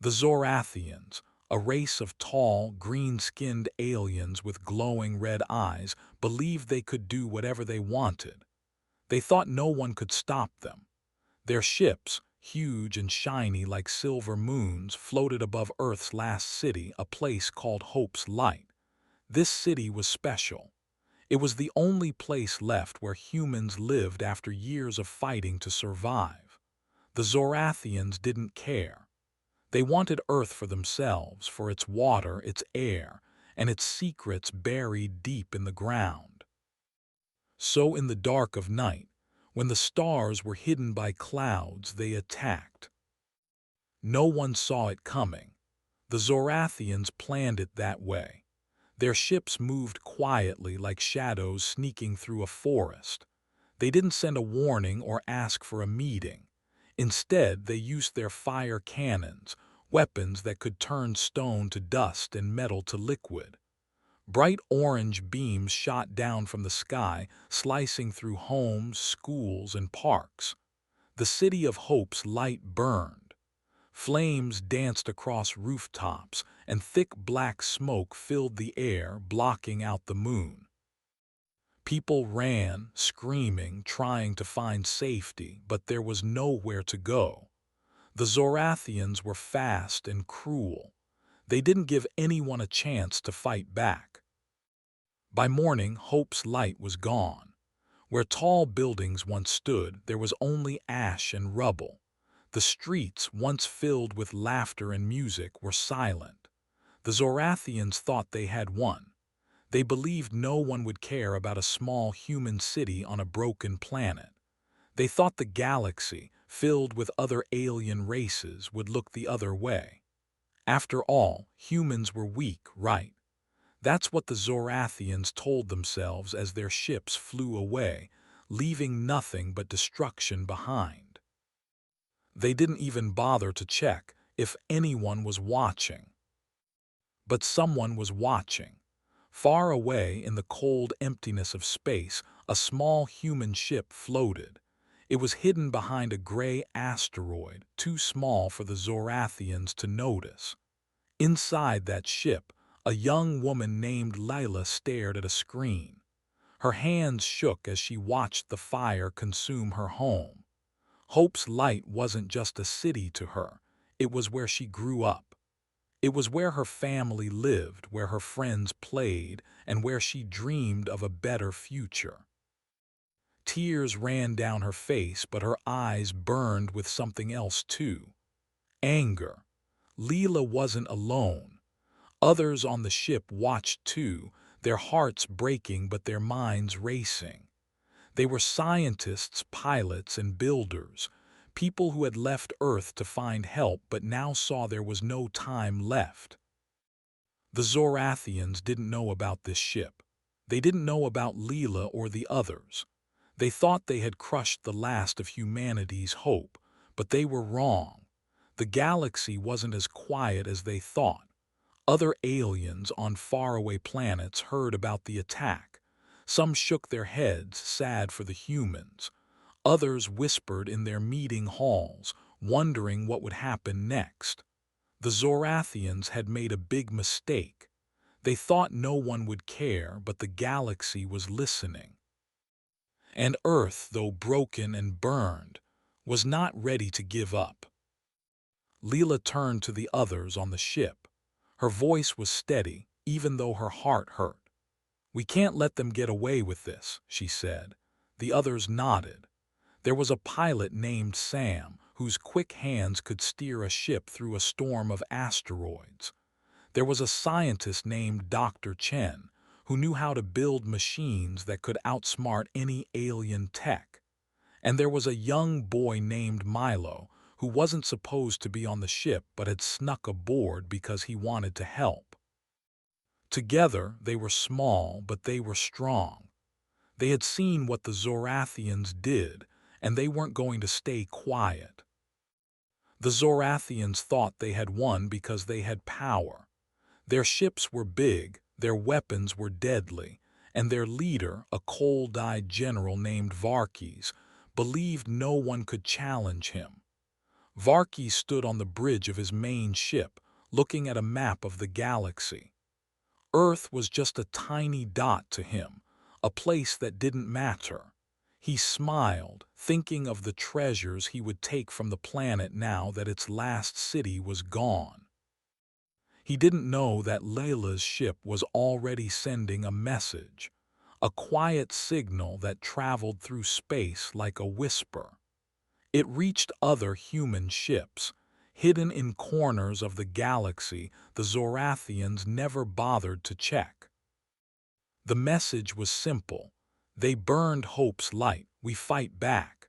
The Zorathians, a race of tall, green-skinned aliens with glowing red eyes, believed they could do whatever they wanted. They thought no one could stop them. Their ships, huge and shiny like silver moons, floated above Earth's last city, a place called Hope's Light. This city was special. It was the only place left where humans lived after years of fighting to survive. The Zorathians didn't care. They wanted Earth for themselves, for its water, its air, and its secrets buried deep in the ground. So in the dark of night, when the stars were hidden by clouds, they attacked. No one saw it coming. The Zorathians planned it that way. Their ships moved quietly like shadows sneaking through a forest. They didn't send a warning or ask for a meeting. Instead, they used their fire cannons, weapons that could turn stone to dust and metal to liquid. Bright orange beams shot down from the sky, slicing through homes, schools, and parks. The city of Hope's Light burned. Flames danced across rooftops, and thick black smoke filled the air, blocking out the moon. People ran, screaming, trying to find safety, but there was nowhere to go. The Zorathians were fast and cruel. They didn't give anyone a chance to fight back. By morning, Hope's Light was gone. Where tall buildings once stood, there was only ash and rubble. The streets, once filled with laughter and music, were silent. The Zorathians thought they had won. They believed no one would care about a small human city on a broken planet. They thought the galaxy, filled with other alien races, would look the other way. After all, humans were weak, right? That's what the Zorathians told themselves as their ships flew away, leaving nothing but destruction behind. They didn't even bother to check if anyone was watching. But someone was watching. Far away in the cold emptiness of space, a small human ship floated. It was hidden behind a gray asteroid, too small for the Zorathians to notice. Inside that ship, a young woman named Lila stared at a screen. Her hands shook as she watched the fire consume her home. Hope's Light wasn't just a city to her. It was where she grew up. It was where her family lived, where her friends played, and where she dreamed of a better future. Tears ran down her face, but her eyes burned with something else too. Anger. Leela wasn't alone. Others on the ship watched too, their hearts breaking but their minds racing. They were scientists, pilots, and builders, people who had left Earth to find help but now saw there was no time left. The Zorathians didn't know about this ship. They didn't know about Leela or the others. They thought they had crushed the last of humanity's hope, but they were wrong. The galaxy wasn't as quiet as they thought. Other aliens on faraway planets heard about the attack. Some shook their heads, sad for the humans. Others whispered in their meeting halls, wondering what would happen next. The Zorathians had made a big mistake. They thought no one would care, but the galaxy was listening. And Earth, though broken and burned, was not ready to give up. Leela turned to the others on the ship. Her voice was steady, even though her heart hurt. "We can't let them get away with this," she said. The others nodded. There was a pilot named Sam, whose quick hands could steer a ship through a storm of asteroids. There was a scientist named Dr. Chen, who knew how to build machines that could outsmart any alien tech. And there was a young boy named Milo, who wasn't supposed to be on the ship but had snuck aboard because he wanted to help. Together, they were small, but they were strong. They had seen what the Zorathians did, and they weren't going to stay quiet. The Zorathians thought they had won because they had power. Their ships were big, their weapons were deadly, and their leader, a cold-eyed general named Varkes, believed no one could challenge him. Varkey stood on the bridge of his main ship, looking at a map of the galaxy. Earth was just a tiny dot to him, a place that didn't matter. He smiled, thinking of the treasures he would take from the planet now that its last city was gone. He didn't know that Layla's ship was already sending a message, a quiet signal that traveled through space like a whisper. It reached other human ships, hidden in corners of the galaxy the Zorathians never bothered to check. The message was simple. They burned hope's light, we fight back.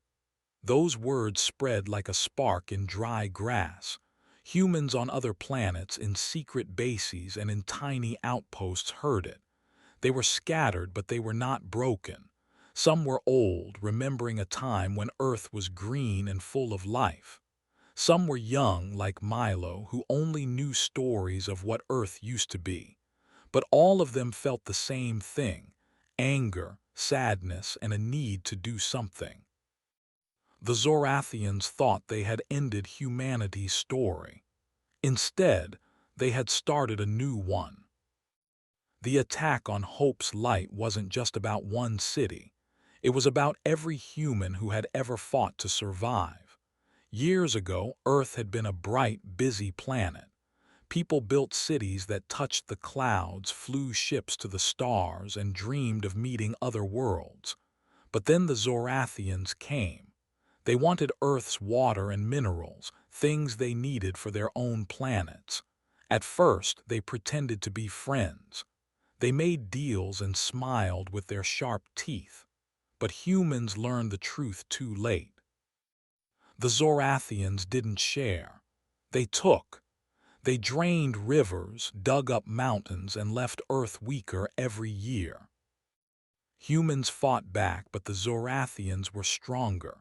Those words spread like a spark in dry grass. Humans on other planets, in secret bases and in tiny outposts, heard it. They were scattered, but they were not broken. Some were old, remembering a time when Earth was green and full of life. Some were young, like Milo, who only knew stories of what Earth used to be. But all of them felt the same thing: anger, sadness, and a need to do something. The Zorathians thought they had ended humanity's story. Instead, they had started a new one. The attack on Hope's Light wasn't just about one city. It was about every human who had ever fought to survive. Years ago, Earth had been a bright, busy planet. People built cities that touched the clouds, flew ships to the stars, and dreamed of meeting other worlds. But then the Zorathians came. They wanted Earth's water and minerals, things they needed for their own planets. At first, they pretended to be friends. They made deals and smiled with their sharp teeth. But humans learned the truth too late. The Zorathians didn't share. They took. They drained rivers, dug up mountains, and left Earth weaker every year. Humans fought back, but the Zorathians were stronger.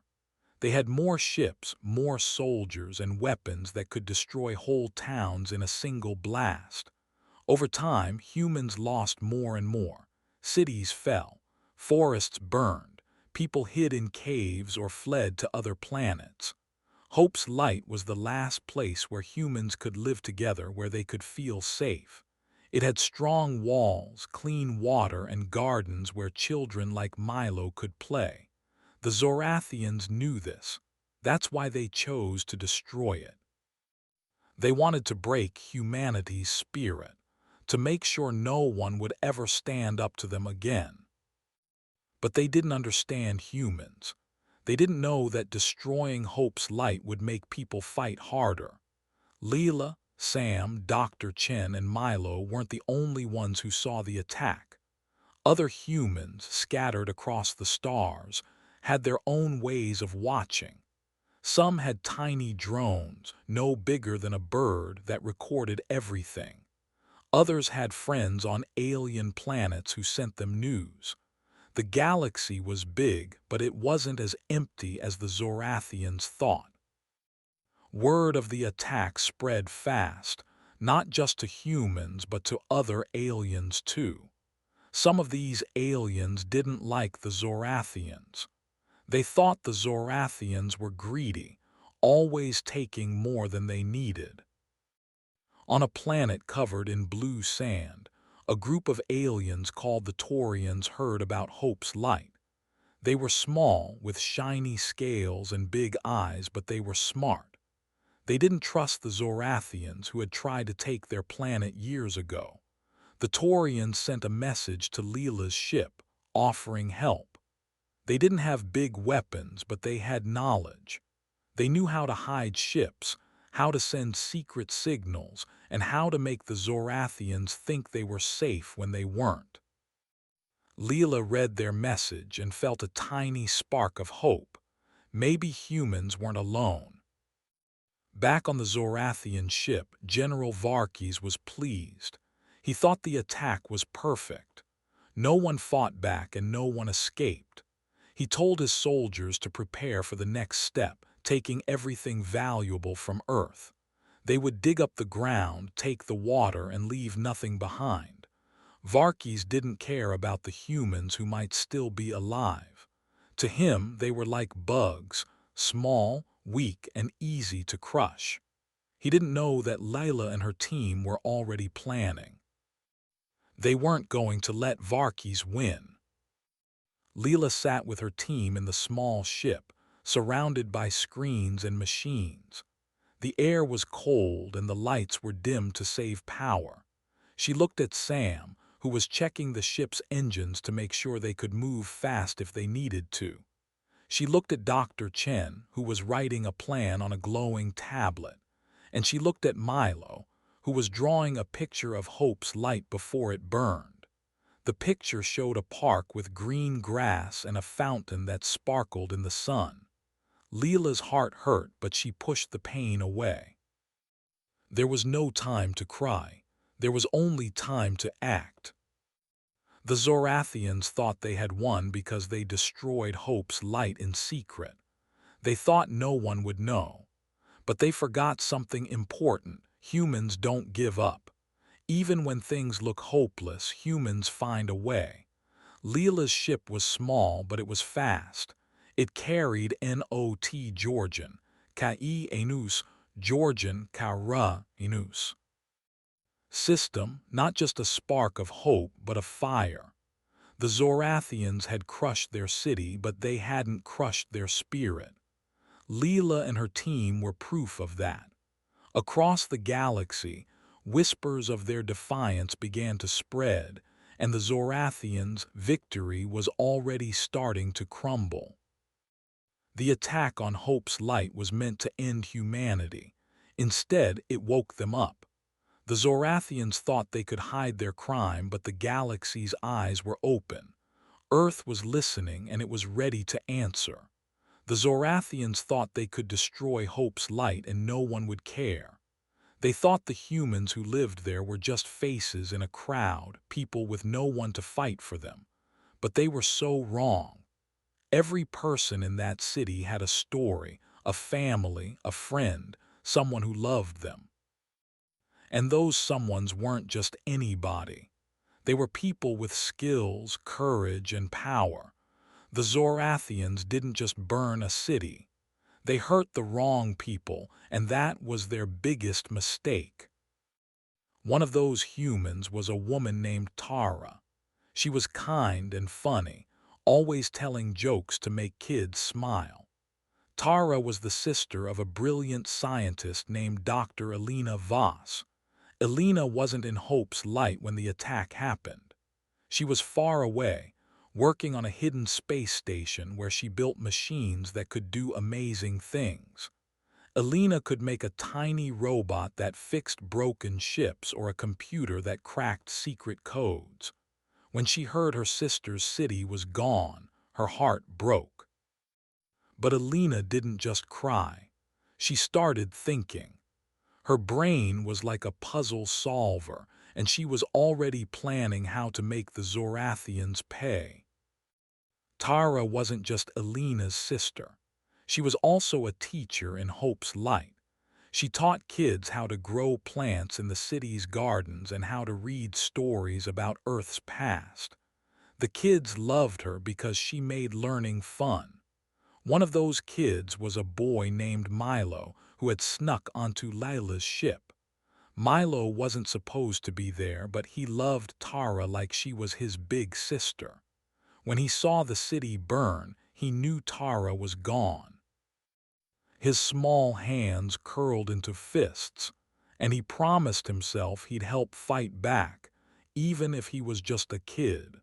They had more ships, more soldiers, and weapons that could destroy whole towns in a single blast. Over time, humans lost more and more. Cities fell, forests burned, people hid in caves or fled to other planets. Hope's Light was the last place where humans could live together, where they could feel safe. It had strong walls, clean water, and gardens where children like Milo could play. The Zorathians knew this. That's why they chose to destroy it. They wanted to break humanity's spirit, to make sure no one would ever stand up to them again. But they didn't understand humans. They didn't know that destroying Hope's Light would make people fight harder. Leela, Sam, Dr. Chen, and Milo weren't the only ones who saw the attack. Other humans, scattered across the stars, had their own ways of watching. Some had tiny drones, no bigger than a bird, that recorded everything. Others had friends on alien planets who sent them news. The galaxy was big, but it wasn't as empty as the Zorathians thought. Word of the attack spread fast, not just to humans but to other aliens too. Some of these aliens didn't like the Zorathians. They thought the Zorathians were greedy, always taking more than they needed. On a planet covered in blue sand, a group of aliens called the Taurians heard about Hope's Light. They were small, with shiny scales and big eyes, but they were smart. They didn't trust the Zorathians, who had tried to take their planet years ago. The Taurians sent a message to Leela's ship, offering help. They didn't have big weapons, but they had knowledge. They knew how to hide ships, how to send secret signals, and how to make the Zorathians think they were safe when they weren't. Leela read their message and felt a tiny spark of hope. Maybe humans weren't alone. Back on the Zorathian ship, General Varkes was pleased. He thought the attack was perfect. No one fought back and no one escaped. He told his soldiers to prepare for the next step, taking everything valuable from Earth. They would dig up the ground, take the water, and leave nothing behind. Varkes didn't care about the humans who might still be alive. To him, they were like bugs, small, weak and easy to crush. He didn't know that Layla and her team were already planning. They weren't going to let Varkis win. Leela sat with her team in the small ship, surrounded by screens and machines. The air was cold and the lights were dimmed to save power. She looked at Sam, who was checking the ship's engines to make sure they could move fast if they needed to. She looked at Dr. Chen, who was writing a plan on a glowing tablet. And she looked at Milo, who was drawing a picture of Hope's light before it burned. The picture showed a park with green grass and a fountain that sparkled in the sun. Leela's heart hurt, but she pushed the pain away. There was no time to cry. There was only time to act. The Zorathians thought they had won because they destroyed Hope's light in secret. They thought no one would know. But they forgot something important. Humans don't give up. Even when things look hopeless, humans find a way. Leela's ship was small, but it was fast. It carried Not Georgian, Kai Enus, Georgian Kara Enus. System, not just a spark of hope, but a fire. The Zorathians had crushed their city, but they hadn't crushed their spirit. Leela and her team were proof of that. Across the galaxy, whispers of their defiance began to spread, and the Zorathians' victory was already starting to crumble. The attack on Hope's light was meant to end humanity. Instead, it woke them up. The Zorathians thought they could hide their crime, but the galaxy's eyes were open. Earth was listening, and it was ready to answer. The Zorathians thought they could destroy Hope's light and no one would care. They thought the humans who lived there were just faces in a crowd, people with no one to fight for them. But they were so wrong. Every person in that city had a story, a family, a friend, someone who loved them. And those someones weren't just anybody. They were people with skills, courage, and power. The Zorathians didn't just burn a city. They hurt the wrong people, and that was their biggest mistake. One of those humans was a woman named Tara. She was kind and funny, always telling jokes to make kids smile. Tara was the sister of a brilliant scientist named Dr. Elena Voss. Elena wasn't in Hope's light when the attack happened. She was far away, working on a hidden space station where she built machines that could do amazing things. Elena could make a tiny robot that fixed broken ships or a computer that cracked secret codes. When she heard her sister's city was gone, her heart broke. But Elena didn't just cry. She started thinking. Her brain was like a puzzle solver, and she was already planning how to make the Zorathians pay. Tara wasn't just Elena's sister. She was also a teacher in Hope's light. She taught kids how to grow plants in the city's gardens and how to read stories about Earth's past. The kids loved her because she made learning fun. One of those kids was a boy named Milo who had snuck onto Layla's ship. Milo wasn't supposed to be there, but he loved Tara like she was his big sister. When he saw the city burn, he knew Tara was gone. His small hands curled into fists, and he promised himself he'd help fight back, even if he was just a kid.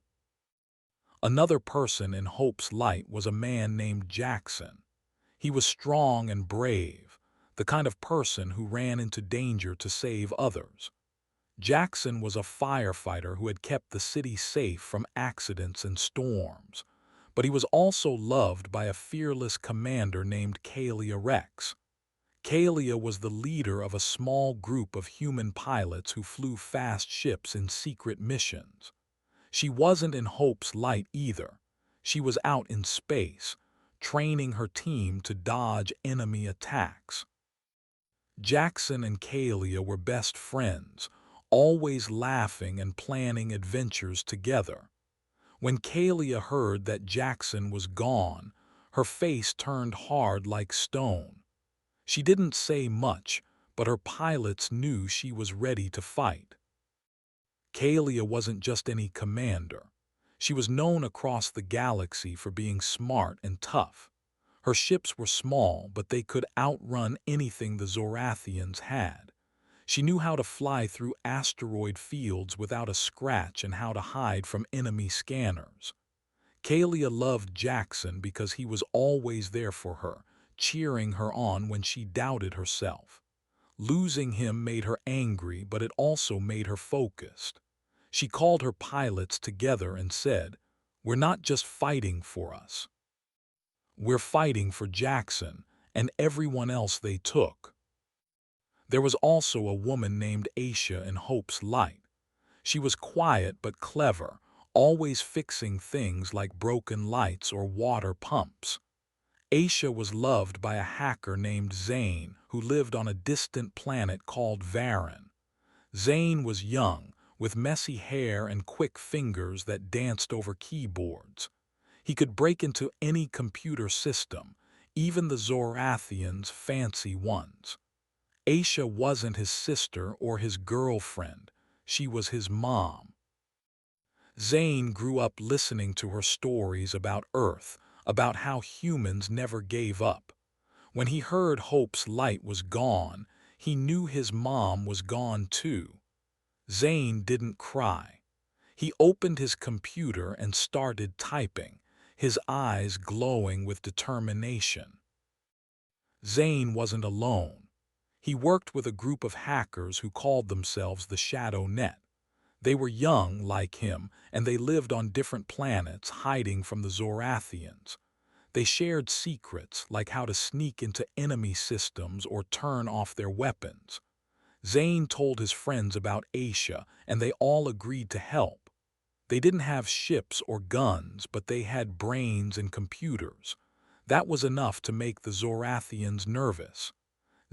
Another person in Hope's light was a man named Jackson. He was strong and brave, the kind of person who ran into danger to save others. Jackson was a firefighter who had kept the city safe from accidents and storms, but he was also loved by a fearless commander named Kalia Rex. Kalia was the leader of a small group of human pilots who flew fast ships in secret missions. She wasn't in Hope's light either. She was out in space, training her team to dodge enemy attacks. Jackson and Kalia were best friends, always laughing and planning adventures together. When Kalia heard that Jackson was gone, her face turned hard like stone. She didn't say much, but her pilots knew she was ready to fight. Kalia wasn't just any commander. She was known across the galaxy for being smart and tough. Her ships were small, but they could outrun anything the Zorathians had. She knew how to fly through asteroid fields without a scratch and how to hide from enemy scanners. Kalia loved Jackson because he was always there for her, cheering her on when she doubted herself. Losing him made her angry, but it also made her focused. She called her pilots together and said, "We're not just fighting for us. We're fighting for Jackson and everyone else they took." There was also a woman named Aisha in Hope's Light. She was quiet but clever, always fixing things like broken lights or water pumps. Aisha was loved by a hacker named Zane who lived on a distant planet called Varan. Zane was young, with messy hair and quick fingers that danced over keyboards. He could break into any computer system, even the Zorathians' fancy ones. Aisha wasn't his sister or his girlfriend. She was his mom. Zane grew up listening to her stories about Earth, about how humans never gave up. When he heard Hope's Light was gone, he knew his mom was gone too. Zane didn't cry. He opened his computer and started typing, his eyes glowing with determination. Zane wasn't alone. He worked with a group of hackers who called themselves the Shadow Net. They were young, like him, and they lived on different planets, hiding from the Zorathians. They shared secrets, like how to sneak into enemy systems or turn off their weapons. Zane told his friends about Aisha, and they all agreed to help. They didn't have ships or guns, but they had brains and computers. That was enough to make the Zorathians nervous.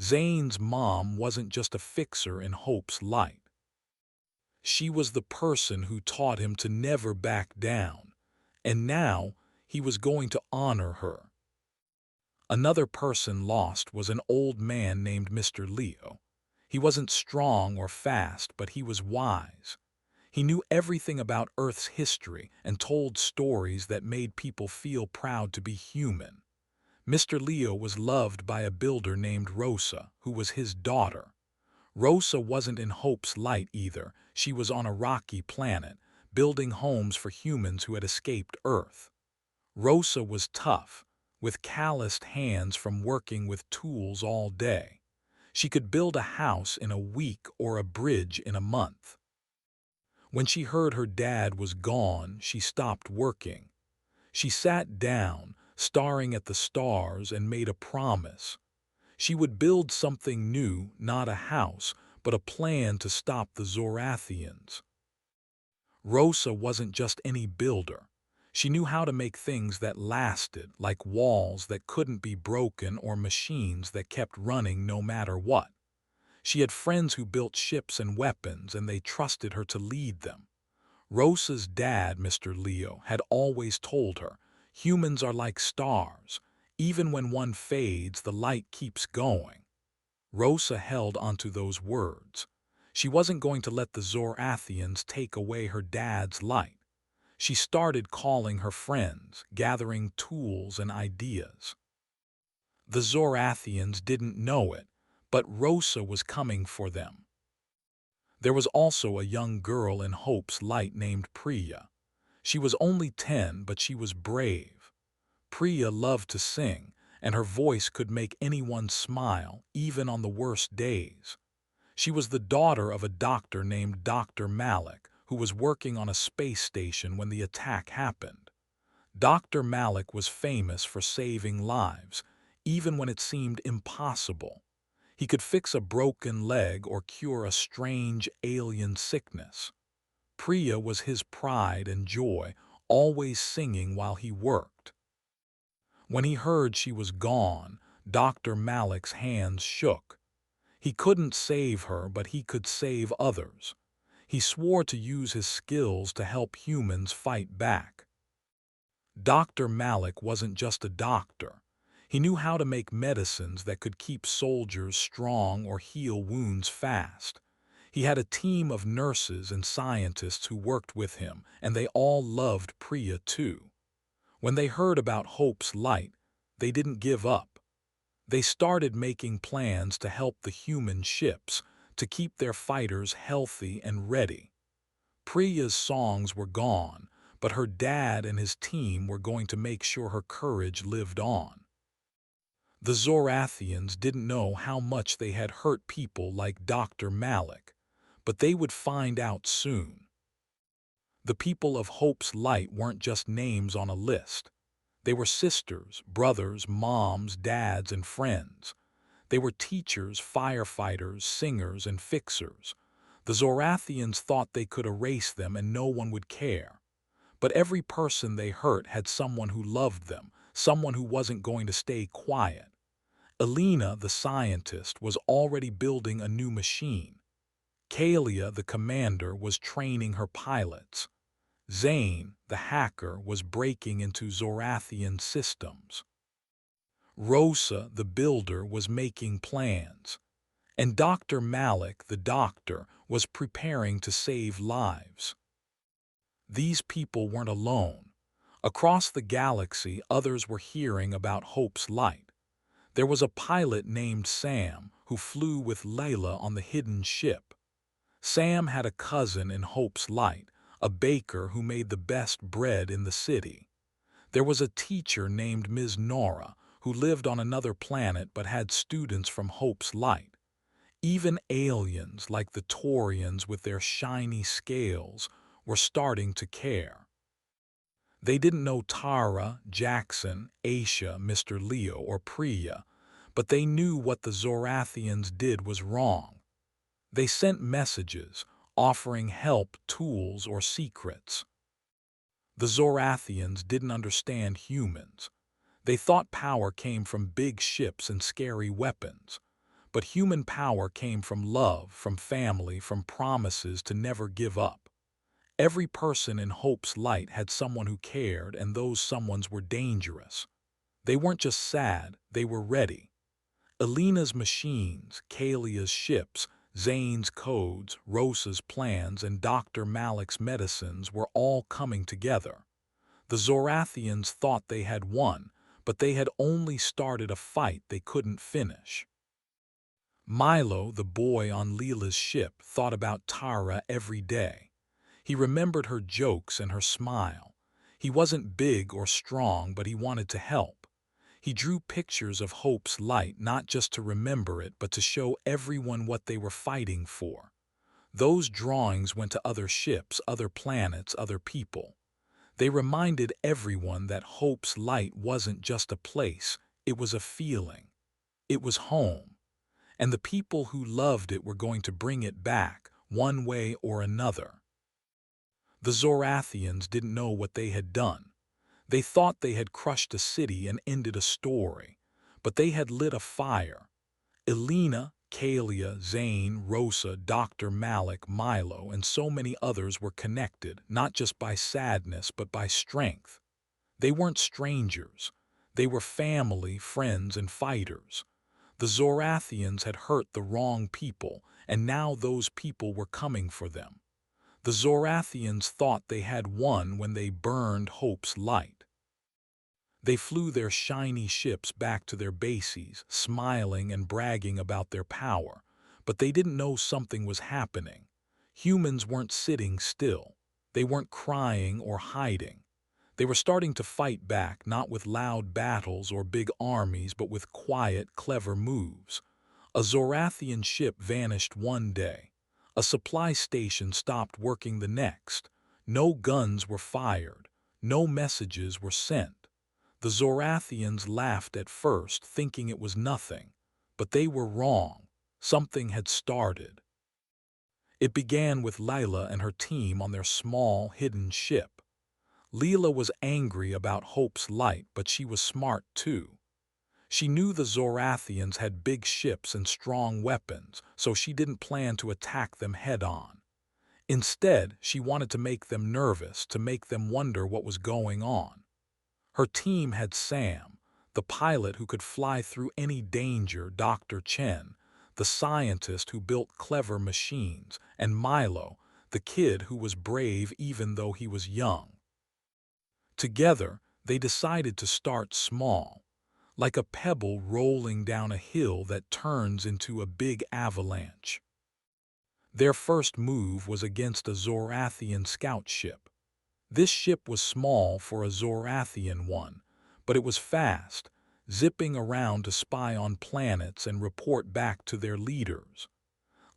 Zane's mom wasn't just a fixer in Hope's Light. She was the person who taught him to never back down, and now he was going to honor her. Another person lost was an old man named Mr. Leo. He wasn't strong or fast, but he was wise. He knew everything about Earth's history and told stories that made people feel proud to be human. Mr. Leo was loved by a builder named Rosa, who was his daughter. Rosa wasn't in Hope's Light either. She was on a rocky planet, building homes for humans who had escaped Earth. Rosa was tough, with calloused hands from working with tools all day. She could build a house in a week or a bridge in a month. When she heard her dad was gone, she stopped working. She sat down, staring at the stars, and made a promise. She would build something new, not a house, but a plan to stop the Zorathians. Rosa wasn't just any builder. She knew how to make things that lasted, like walls that couldn't be broken or machines that kept running no matter what. She had friends who built ships and weapons, and they trusted her to lead them. Rosa's dad, Mr. Leo, had always told her, "Humans are like stars. Even when one fades, the light keeps going." Rosa held onto those words. She wasn't going to let the Zorathians take away her dad's light. She started calling her friends, gathering tools and ideas. The Zorathians didn't know it, but Rosa was coming for them. There was also a young girl in Hope's Light named Priya. She was only 10, but she was brave. Priya loved to sing, and her voice could make anyone smile, even on the worst days. She was the daughter of a doctor named Dr. Malik, who was working on a space station when the attack happened. Dr. Malik was famous for saving lives, even when it seemed impossible. He could fix a broken leg or cure a strange alien sickness. Priya was his pride and joy, always singing while he worked. When he heard she was gone, Dr. Malik's hands shook. He couldn't save her, but he could save others. He swore to use his skills to help humans fight back. Dr. Malik wasn't just a doctor. He knew how to make medicines that could keep soldiers strong or heal wounds fast. He had a team of nurses and scientists who worked with him, and they all loved Priya too. When they heard about Hope's Light, they didn't give up. They started making plans to help the human ships, to keep their fighters healthy and ready. Priya's songs were gone, but her dad and his team were going to make sure her courage lived on. The Zorathians didn't know how much they had hurt people like Dr. Malik, but they would find out soon. The people of Hope's Light weren't just names on a list. They were sisters, brothers, moms, dads, and friends. They were teachers, firefighters, singers, and fixers. The Zorathians thought they could erase them and no one would care. But every person they hurt had someone who loved them, someone who wasn't going to stay quiet. Elena, the scientist, was already building a new machine. Kalia, the commander, was training her pilots. Zane, the hacker, was breaking into Zorathian systems. Rosa, the builder, was making plans. And Dr. Malik, the doctor, was preparing to save lives. These people weren't alone. Across the galaxy, others were hearing about Hope's Light. There was a pilot named Sam who flew with Layla on the hidden ship. Sam had a cousin in Hope's Light, a baker who made the best bread in the city. There was a teacher named Ms. Nora who lived on another planet but had students from Hope's Light. Even aliens like the Taurians with their shiny scales were starting to care. They didn't know Tara, Jackson, Aisha, Mr. Leo, or Priya, but they knew what the Zorathians did was wrong. They sent messages, offering help, tools, or secrets. The Zorathians didn't understand humans. They thought power came from big ships and scary weapons. But human power came from love, from family, from promises to never give up. Every person in Hope's Light had someone who cared, and those someones were dangerous. They weren't just sad, they were ready. Elena's machines, Kalia's ships, Zane's codes, Rosa's plans, and Dr. Malik's medicines were all coming together. The Zorathians thought they had won, but they had only started a fight they couldn't finish. Milo, the boy on Leela's ship, thought about Tara every day. He remembered her jokes and her smile. He wasn't big or strong, but he wanted to help. He drew pictures of Hope's Light not just to remember it, but to show everyone what they were fighting for. Those drawings went to other ships, other planets, other people. They reminded everyone that Hope's Light wasn't just a place, it was a feeling. It was home. And the people who loved it were going to bring it back, one way or another. The Zorathians didn't know what they had done. They thought they had crushed a city and ended a story, but they had lit a fire. Elena, Kalia, Zane, Rosa, Dr. Malik, Milo, and so many others were connected, not just by sadness but by strength. They weren't strangers. They were family, friends, and fighters. The Zorathians had hurt the wrong people, and now those people were coming for them. The Zorathians thought they had won when they burned Hope's Light. They flew their shiny ships back to their bases, smiling and bragging about their power, but they didn't know something was happening. Humans weren't sitting still. They weren't crying or hiding. They were starting to fight back, not with loud battles or big armies, but with quiet, clever moves. A Zorathian ship vanished one day. A supply station stopped working the next. No guns were fired. No messages were sent. The Zorathians laughed at first, thinking it was nothing. But they were wrong. Something had started. It began with Lila and her team on their small, hidden ship. Leela was angry about Hope's Light, but she was smart too. She knew the Zorathians had big ships and strong weapons, so she didn't plan to attack them head-on. Instead, she wanted to make them nervous, to make them wonder what was going on. Her team had Sam, the pilot who could fly through any danger, Dr. Chen, the scientist who built clever machines, and Milo, the kid who was brave even though he was young. Together, they decided to start small, like a pebble rolling down a hill that turns into a big avalanche. Their first move was against a Zorathian scout ship. This ship was small for a Zorathian one, but it was fast, zipping around to spy on planets and report back to their leaders.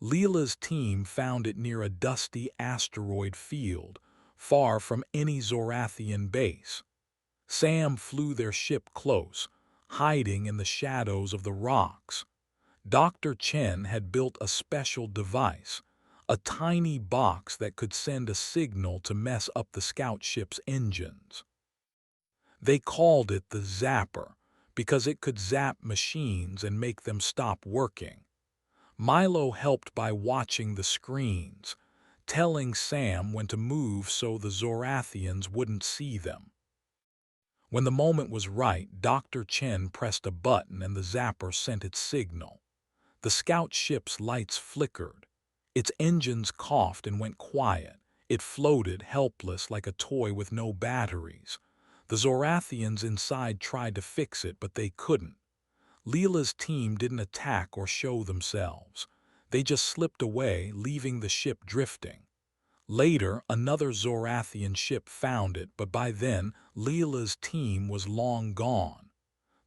Leela's team found it near a dusty asteroid field, far from any Zorathian base. Sam flew their ship close, hiding in the shadows of the rocks. Dr. Chen had built a special device, a tiny box that could send a signal to mess up the scout ship's engines. They called it the Zapper because it could zap machines and make them stop working. Milo helped by watching the screens, telling Sam when to move so the Zorathians wouldn't see them. When the moment was right, Dr. Chen pressed a button and the Zapper sent its signal. The scout ship's lights flickered. Its engines coughed and went quiet. It floated helpless like a toy with no batteries. The Zorathians inside tried to fix it, but they couldn't. Leela's team didn't attack or show themselves. They just slipped away, leaving the ship drifting. Later, another Zorathian ship found it, but by then, Leela's team was long gone.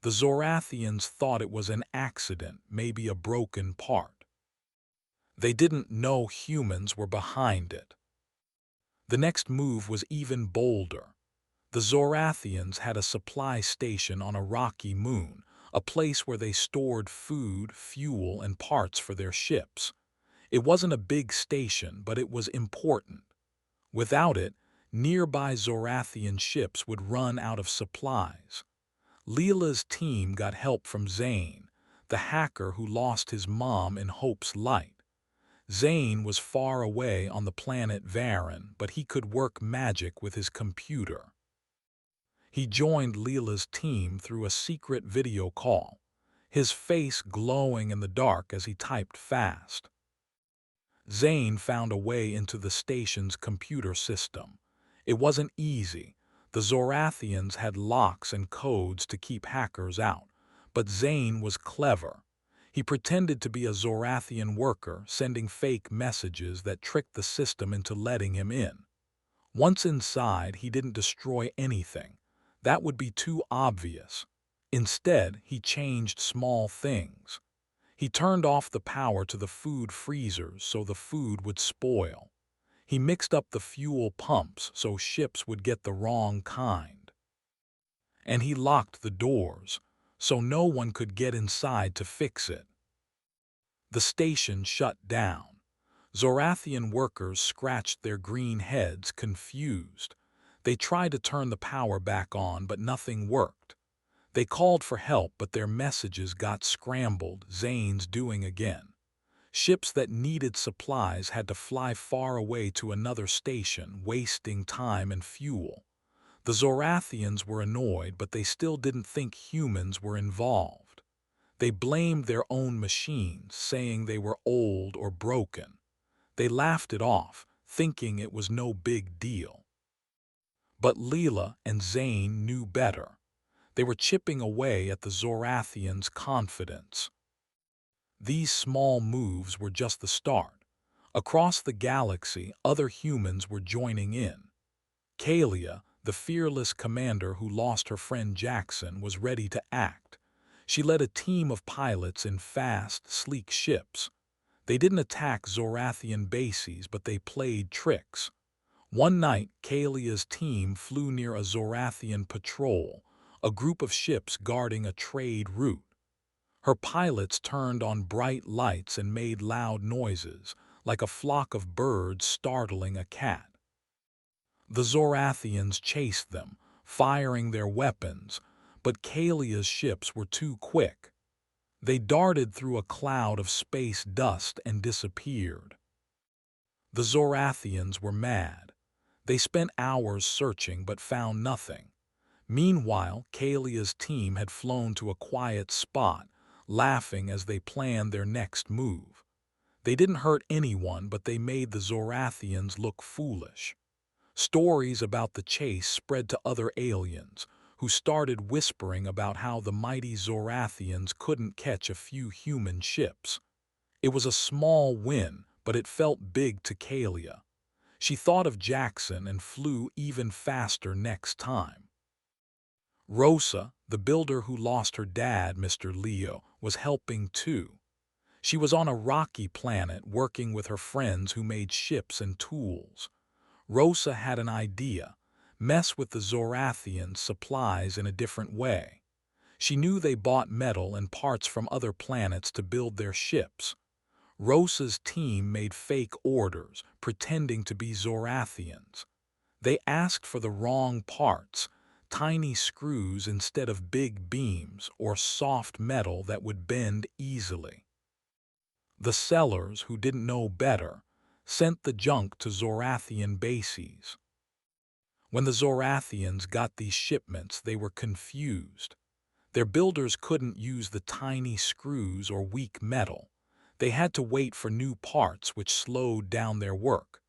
The Zorathians thought it was an accident, maybe a broken part. They didn't know humans were behind it. The next move was even bolder. The Zorathians had a supply station on a rocky moon, a place where they stored food, fuel, and parts for their ships. It wasn't a big station, but it was important. Without it, nearby Zorathian ships would run out of supplies. Leela's team got help from Zane, the hacker who lost his mom in Hope's Light. Zane was far away on the planet Varan, but he could work magic with his computer. He joined Leela's team through a secret video call, his face glowing in the dark as he typed fast. Zane found a way into the station's computer system. It wasn't easy. The Zorathians had locks and codes to keep hackers out, but Zane was clever. He pretended to be a Zorathian worker, sending fake messages that tricked the system into letting him in. Once inside, he didn't destroy anything. That would be too obvious. Instead, he changed small things. He turned off the power to the food freezers so the food would spoil. He mixed up the fuel pumps so ships would get the wrong kind. And he locked the doors so no one could get inside to fix it. The station shut down. Zorathian workers scratched their green heads, confused. They tried to turn the power back on, but nothing worked. They called for help, but their messages got scrambled, Zane's doing again. Ships that needed supplies had to fly far away to another station, wasting time and fuel. The Zorathians were annoyed, but they still didn't think humans were involved. They blamed their own machines, saying they were old or broken. They laughed it off, thinking it was no big deal. But Leela and Zane knew better. They were chipping away at the Zorathians' confidence. These small moves were just the start. Across the galaxy, other humans were joining in. Kalia, the fearless commander who lost her friend Jackson, was ready to act. She led a team of pilots in fast, sleek ships. They didn't attack Zorathian bases, but they played tricks. One night, Kalia's team flew near a Zorathian patrol, a group of ships guarding a trade route. Her pilots turned on bright lights and made loud noises, like a flock of birds startling a cat. The Zorathians chased them, firing their weapons, but Kalia's ships were too quick. They darted through a cloud of space dust and disappeared. The Zorathians were mad. They spent hours searching but found nothing. Meanwhile, Kalia's team had flown to a quiet spot, laughing as they planned their next move. They didn't hurt anyone, but they made the Zorathians look foolish. Stories about the chase spread to other aliens, who started whispering about how the mighty Zorathians couldn't catch a few human ships. It was a small win, but it felt big to Kalia. She thought of Jackson and flew even faster next time. Rosa, the builder who lost her dad, Mr. Leo, was helping too. She was on a rocky planet working with her friends who made ships and tools. Rosa had an idea: mess with the Zorathians' supplies in a different way. She knew they bought metal and parts from other planets to build their ships. Rosa's team made fake orders, pretending to be Zorathians. They asked for the wrong parts: tiny screws instead of big beams, or soft metal that would bend easily. The sellers, who didn't know better, sent the junk to Zorathian bases. When the Zorathians got these shipments, they were confused. Their builders couldn't use the tiny screws or weak metal. They had to wait for new parts, which slowed down their work.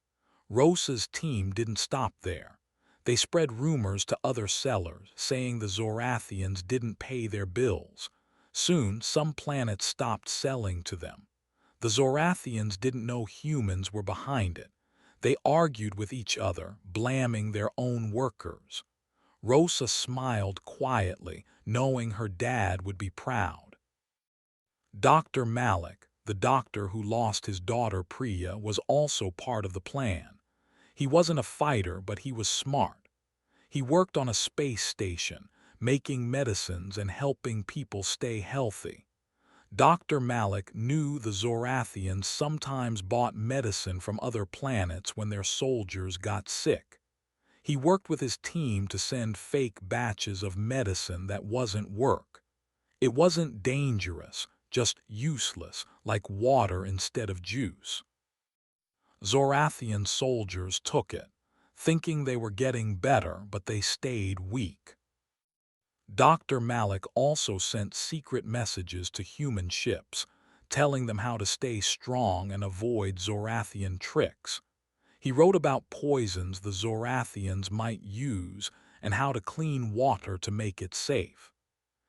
Rosa's team didn't stop there. They spread rumors to other sellers, saying the Zorathians didn't pay their bills. Soon, some planets stopped selling to them. The Zorathians didn't know humans were behind it. They argued with each other, blaming their own workers. Rosa smiled quietly, knowing her dad would be proud. Dr. Malik, the doctor who lost his daughter Priya, was also part of the plan. He wasn't a fighter, but he was smart. He worked on a space station, making medicines and helping people stay healthy. Dr. Malik knew the Zorathians sometimes bought medicine from other planets when their soldiers got sick. He worked with his team to send fake batches of medicine that wasn't work. It wasn't dangerous, just useless, like water instead of juice. Zorathian soldiers took it, thinking they were getting better, but they stayed weak. Dr. Malik also sent secret messages to human ships, telling them how to stay strong and avoid Zorathian tricks. He wrote about poisons the Zorathians might use and how to clean water to make it safe.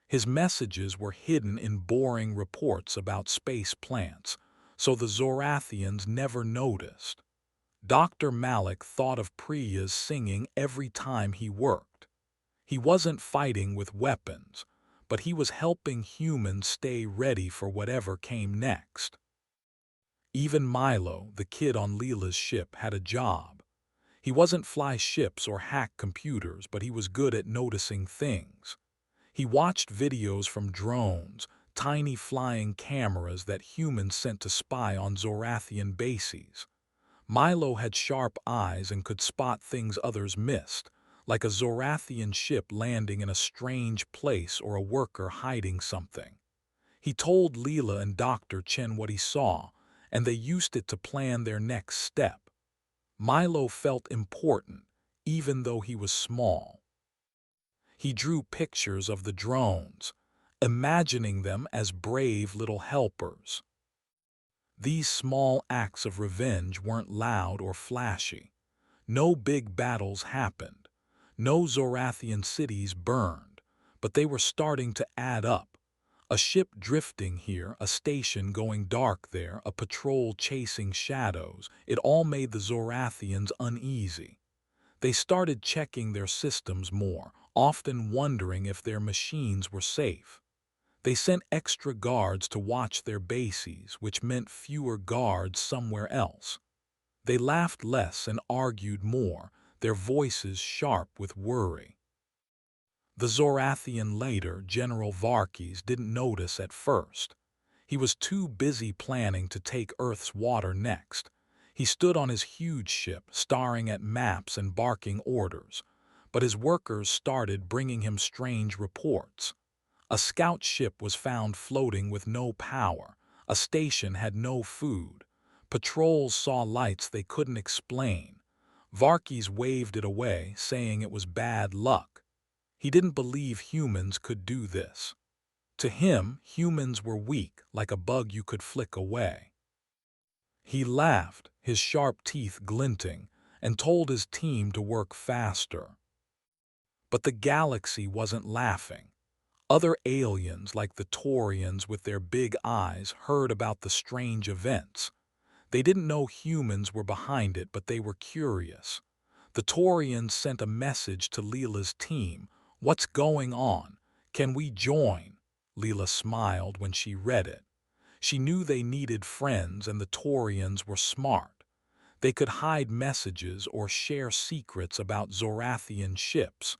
His messages were hidden in boring reports about space plants, so the Zorathians never noticed. Dr. Malik thought of Priya's singing every time he worked. He wasn't fighting with weapons, but he was helping humans stay ready for whatever came next. Even Milo, the kid on Leela's ship, had a job. He wasn't fly ships or hack computers, but he was good at noticing things. He watched videos from drones, tiny flying cameras that humans sent to spy on Zorathian bases. Milo had sharp eyes and could spot things others missed, like a Zorathian ship landing in a strange place or a worker hiding something. He told Leela and Dr. Chen what he saw, and they used it to plan their next step. Milo felt important, even though he was small. He drew pictures of the drones, imagining them as brave little helpers. These small acts of revenge weren't loud or flashy. No big battles happened. No Zorathian cities burned, but they were starting to add up. A ship drifting here, a station going dark there, a patrol chasing shadows. It all made the Zorathians uneasy. They started checking their systems more, often wondering if their machines were safe. They sent extra guards to watch their bases, which meant fewer guards somewhere else. They laughed less and argued more, their voices sharp with worry. The Zorathian leader, General Varkes, didn't notice at first. He was too busy planning to take Earth's water next. He stood on his huge ship, staring at maps and barking orders. But his workers started bringing him strange reports. A scout ship was found floating with no power. A station had no food. Patrols saw lights they couldn't explain. Varkes waved it away, saying it was bad luck. He didn't believe humans could do this. To him, humans were weak, like a bug you could flick away. He laughed, his sharp teeth glinting, and told his team to work faster. But the galaxy wasn't laughing. Other aliens, like the Taurians with their big eyes, heard about the strange events. They didn't know humans were behind it, but they were curious. The Taurians sent a message to Leela's team. "What's going on? Can we join?" Leela smiled when she read it. She knew they needed friends, and the Taurians were smart. They could hide messages or share secrets about Zorathian ships.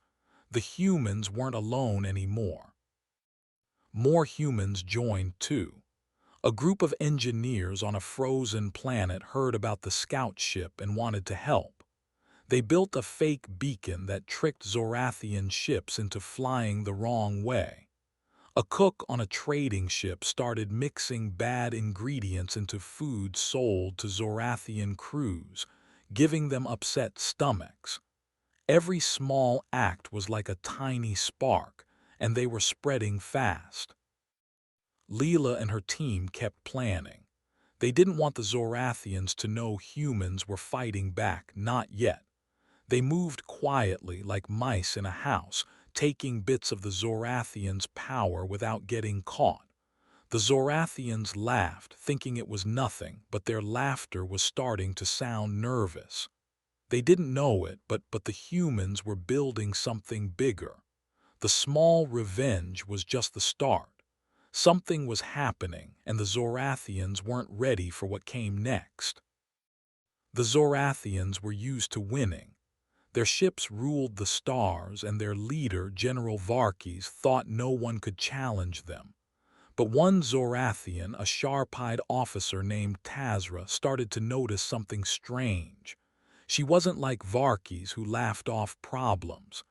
The humans weren't alone anymore. More humans joined too. A group of engineers on a frozen planet heard about the scout ship and wanted to help. They built a fake beacon that tricked Zorathian ships into flying the wrong way. A cook on a trading ship started mixing bad ingredients into food sold to Zorathian crews, giving them upset stomachs. Every small act was like a tiny spark, and they were spreading fast. Leela and her team kept planning. They didn't want the Zorathians to know humans were fighting back, not yet. They moved quietly like mice in a house, taking bits of the Zorathians' power without getting caught. The Zorathians laughed, thinking it was nothing, but their laughter was starting to sound nervous. They didn't know it, but the humans were building something bigger. The small revenge was just the start. Something was happening, and the Zorathians weren't ready for what came next. The Zorathians were used to winning. Their ships ruled the stars, and their leader, General Varkes, thought no one could challenge them. But one Zorathian, a sharp-eyed officer named Tazra, started to notice something strange. She wasn't like Varkes, who laughed off problems.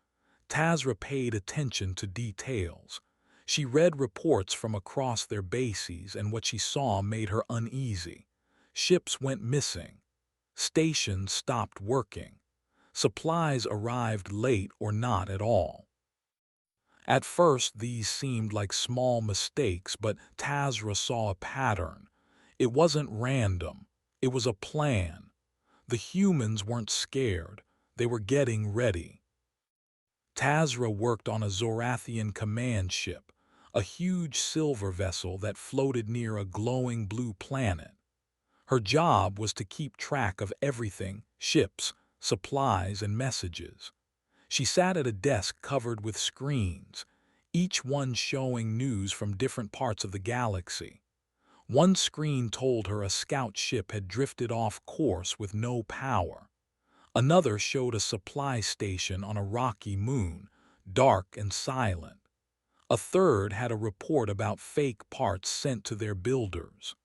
Tazra paid attention to details. She read reports from across their bases, and what she saw made her uneasy. Ships went missing. Stations stopped working. Supplies arrived late or not at all. At first, these seemed like small mistakes, but Tazra saw a pattern. It wasn't random. It was a plan. The humans weren't scared. They were getting ready. Tazra worked on a Zorathian command ship, a huge silver vessel that floated near a glowing blue planet. Her job was to keep track of everything: ships, supplies, and messages. She sat at a desk covered with screens, each one showing news from different parts of the galaxy. One screen told her a scout ship had drifted off course with no power. Another showed a supply station on a rocky moon, dark and silent. A third had a report about fake parts sent to their builders.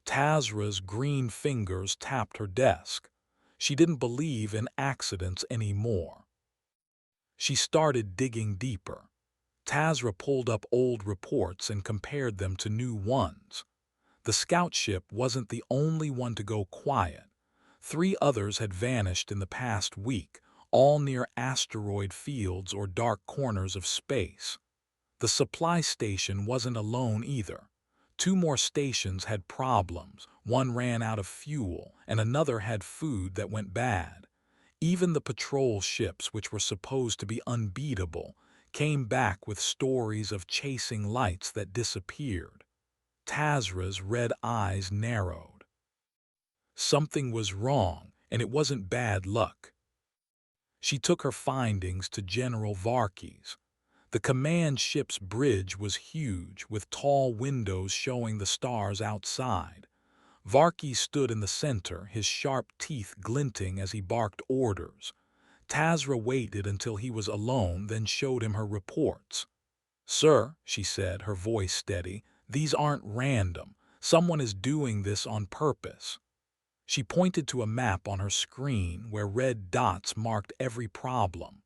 Tazra's green fingers tapped her desk. She didn't believe in accidents anymore. She started digging deeper. Tazra pulled up old reports and compared them to new ones. The scout ship wasn't the only one to go quiet. 3 others had vanished in the past week, all near asteroid fields or dark corners of space. The supply station wasn't alone either. 2 more stations had problems. One ran out of fuel, and another had food that went bad. Even the patrol ships, which were supposed to be unbeatable, came back with stories of chasing lights that disappeared. Tazra's red eyes narrowed. Something was wrong, and it wasn't bad luck. She took her findings to General Varkes. The command ship's bridge was huge, with tall windows showing the stars outside. Varkes stood in the center, his sharp teeth glinting as he barked orders. Tazra waited until he was alone, then showed him her reports. "Sir," she said, her voice steady, "these aren't random. Someone is doing this on purpose." She pointed to a map on her screen where red dots marked every problem.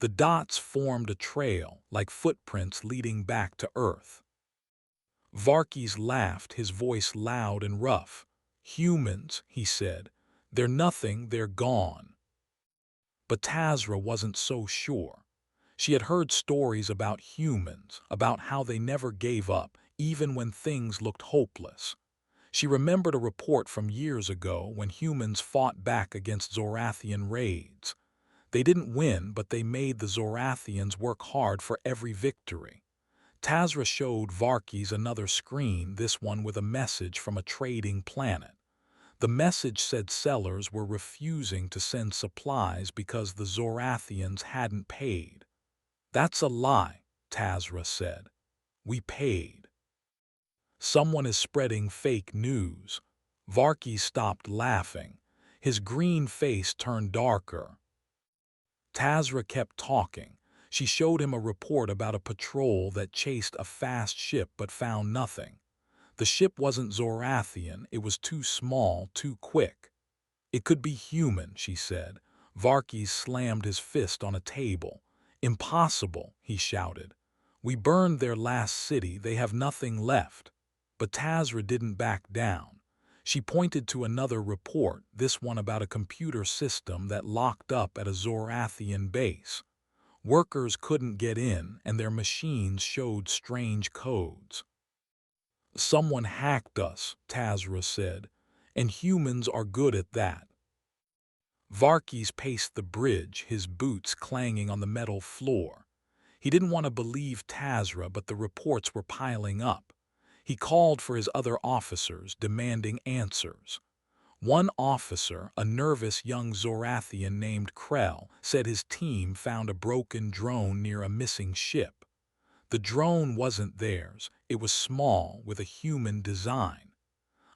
The dots formed a trail, like footprints leading back to Earth. Varkes laughed, his voice loud and rough. "Humans," he said. "They're nothing, they're gone." But Tazra wasn't so sure. She had heard stories about humans, about how they never gave up, even when things looked hopeless. She remembered a report from years ago when humans fought back against Zorathian raids. They didn't win, but they made the Zorathians work hard for every victory. Tazra showed Varkis another screen, this one with a message from a trading planet. The message said sellers were refusing to send supplies because the Zorathians hadn't paid. "That's a lie," Tazra said. "We paid." "Someone is spreading fake news." Varkis stopped laughing. His green face turned darker. Tazra kept talking. She showed him a report about a patrol that chased a fast ship but found nothing. The ship wasn't Zorathian, it was too small, too quick. "It could be human," she said. Varkis slammed his fist on a table. "Impossible," he shouted. "We burned their last city, they have nothing left." But Tazra didn't back down. She pointed to another report, this one about a computer system that locked up at a Zorathian base. Workers couldn't get in, and their machines showed strange codes. "Someone hacked us," Tazra said, "and humans are good at that." Varkis paced the bridge, his boots clanging on the metal floor. He didn't want to believe Tazra, but the reports were piling up. He called for his other officers, demanding answers. One officer, a nervous young Zorathian named Krell, said his team found a broken drone near a missing ship. The drone wasn't theirs, it was small, with a human design.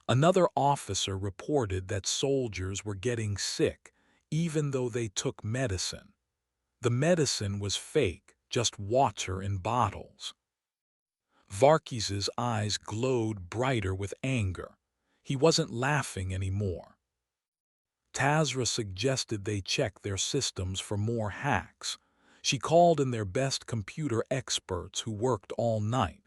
Another officer reported that soldiers were getting sick, even though they took medicine. The medicine was fake, just water in bottles. Varkis's eyes glowed brighter with anger. He wasn't laughing anymore. Tazra suggested they check their systems for more hacks. She called in their best computer experts who worked all night.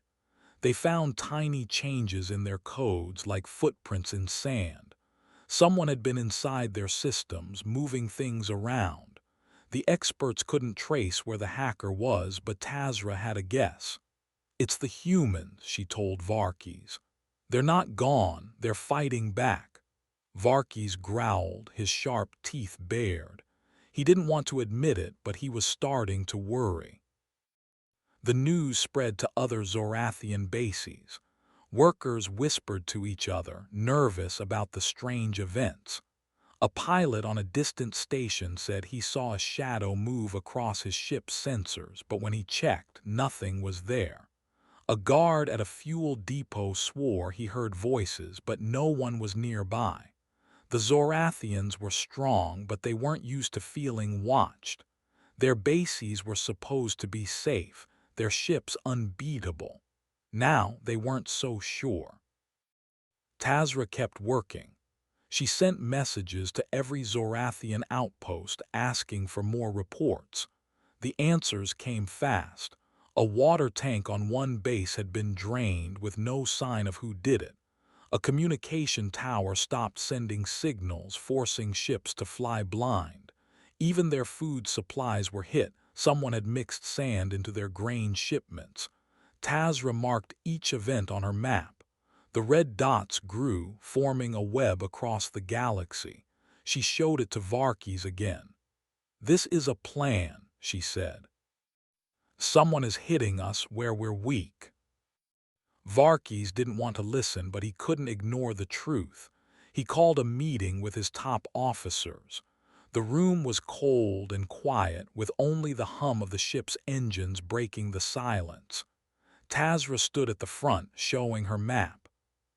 They found tiny changes in their codes like footprints in sand. Someone had been inside their systems, moving things around. The experts couldn't trace where the hacker was, but Tazra had a guess. "It's the humans," she told Varkis. "They're not gone, they're fighting back." Varkis growled, his sharp teeth bared. He didn't want to admit it, but he was starting to worry. The news spread to other Zorathian bases. Workers whispered to each other, nervous about the strange events. A pilot on a distant station said he saw a shadow move across his ship's sensors, but when he checked, nothing was there. A guard at a fuel depot swore he heard voices, but no one was nearby. The Zorathians were strong, but they weren't used to feeling watched. Their bases were supposed to be safe, their ships unbeatable. Now they weren't so sure. Tazra kept working. She sent messages to every Zorathian outpost asking for more reports. The answers came fast. A water tank on one base had been drained with no sign of who did it. A communication tower stopped sending signals, forcing ships to fly blind. Even their food supplies were hit. Someone had mixed sand into their grain shipments. Tazra marked each event on her map. The red dots grew, forming a web across the galaxy. She showed it to Varkis again. "This is a plan," she said. "Someone is hitting us where we're weak." Varkis didn't want to listen, but he couldn't ignore the truth. He called a meeting with his top officers. The room was cold and quiet, with only the hum of the ship's engines breaking the silence. Tazra stood at the front, showing her map.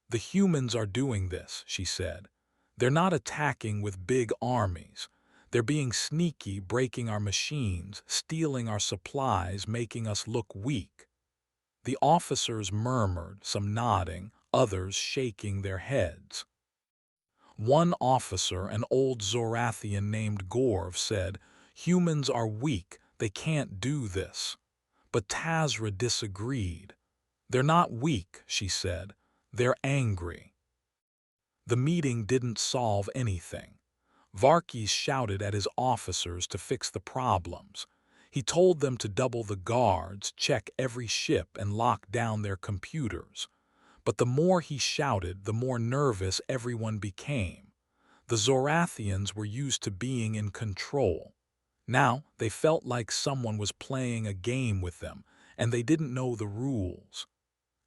"The humans are doing this," she said. "They're not attacking with big armies. They're being sneaky, breaking our machines, stealing our supplies, making us look weak." The officers murmured, some nodding, others shaking their heads. One officer, an old Zorathian named Gorv, said, "Humans are weak, they can't do this." But Tazra disagreed. "They're not weak," she said. "They're angry." The meeting didn't solve anything. Varkis shouted at his officers to fix the problems. He told them to double the guards, check every ship, and lock down their computers. But the more he shouted, the more nervous everyone became. The Zorathians were used to being in control. Now they felt like someone was playing a game with them, and they didn't know the rules.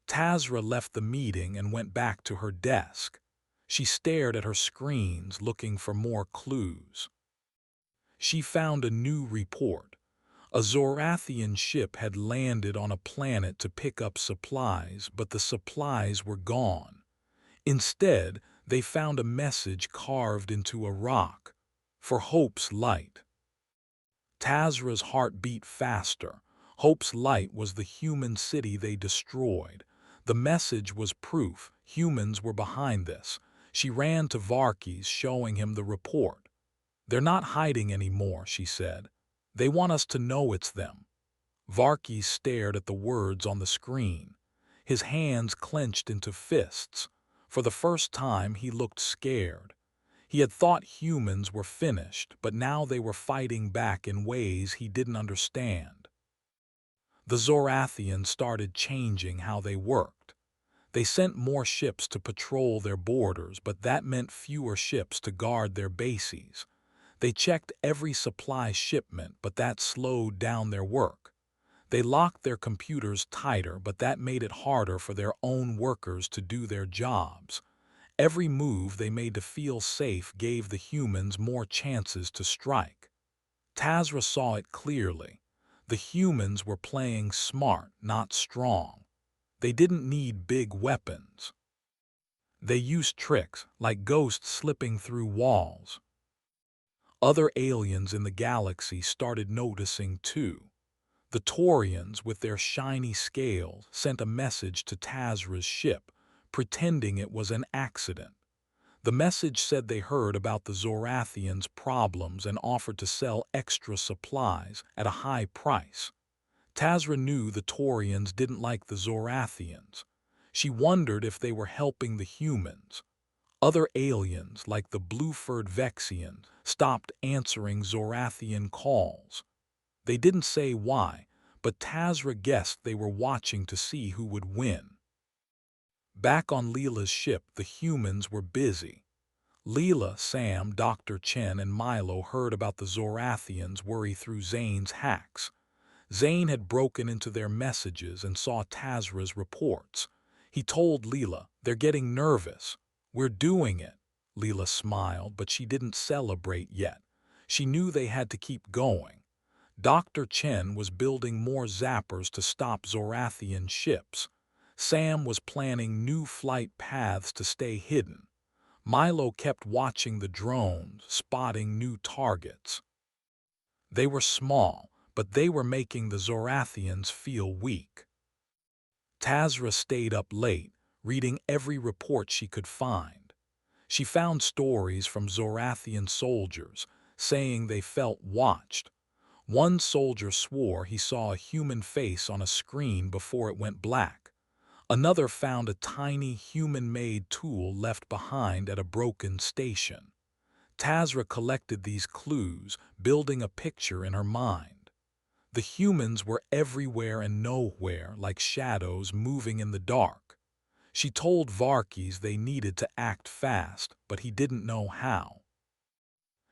Tazra left the meeting and went back to her desk. She stared at her screens, looking for more clues. She found a new report. A Zorathian ship had landed on a planet to pick up supplies, but the supplies were gone. Instead, they found a message carved into a rock, "For Hope's Light." Tazra's heart beat faster. Hope's Light was the human city they destroyed. The message was proof humans were behind this. She ran to Varkes, showing him the report. "They're not hiding anymore," she said. "They want us to know it's them." Varkes stared at the words on the screen. His hands clenched into fists. For the first time, he looked scared. He had thought humans were finished, but now they were fighting back in ways he didn't understand. The Zorathians started changing how they worked. They sent more ships to patrol their borders, but that meant fewer ships to guard their bases. They checked every supply shipment, but that slowed down their work. They locked their computers tighter, but that made it harder for their own workers to do their jobs. Every move they made to feel safe gave the humans more chances to strike. Tazra saw it clearly. The humans were playing smart, not strong. They didn't need big weapons. They used tricks, like ghosts slipping through walls. Other aliens in the galaxy started noticing too. The Taurians, with their shiny scales, sent a message to Tazra's ship, pretending it was an accident. The message said they heard about the Zorathians' problems and offered to sell extra supplies at a high price. Tazra knew the Taurians didn't like the Zorathians. She wondered if they were helping the humans. Other aliens, like the blue-furred Vexians, stopped answering Zorathian calls. They didn't say why, but Tazra guessed they were watching to see who would win. Back on Leela's ship, the humans were busy. Leela, Sam, Dr. Chen, and Milo heard about the Zorathians' worry through Zane's hacks. Zane had broken into their messages and saw Tazra's reports. He told Leela, "They're getting nervous." "We're doing it." Leela smiled, but she didn't celebrate yet. She knew they had to keep going. Dr. Chen was building more zappers to stop Zorathian ships. Sam was planning new flight paths to stay hidden. Milo kept watching the drones, spotting new targets. They were small, but they were making the Zorathians feel weak. Tazra stayed up late, reading every report she could find. She found stories from Zorathian soldiers, saying they felt watched. One soldier swore he saw a human face on a screen before it went black. Another found a tiny human-made tool left behind at a broken station. Tazra collected these clues, building a picture in her mind. The humans were everywhere and nowhere, like shadows moving in the dark. She told Varkes they needed to act fast, but he didn't know how.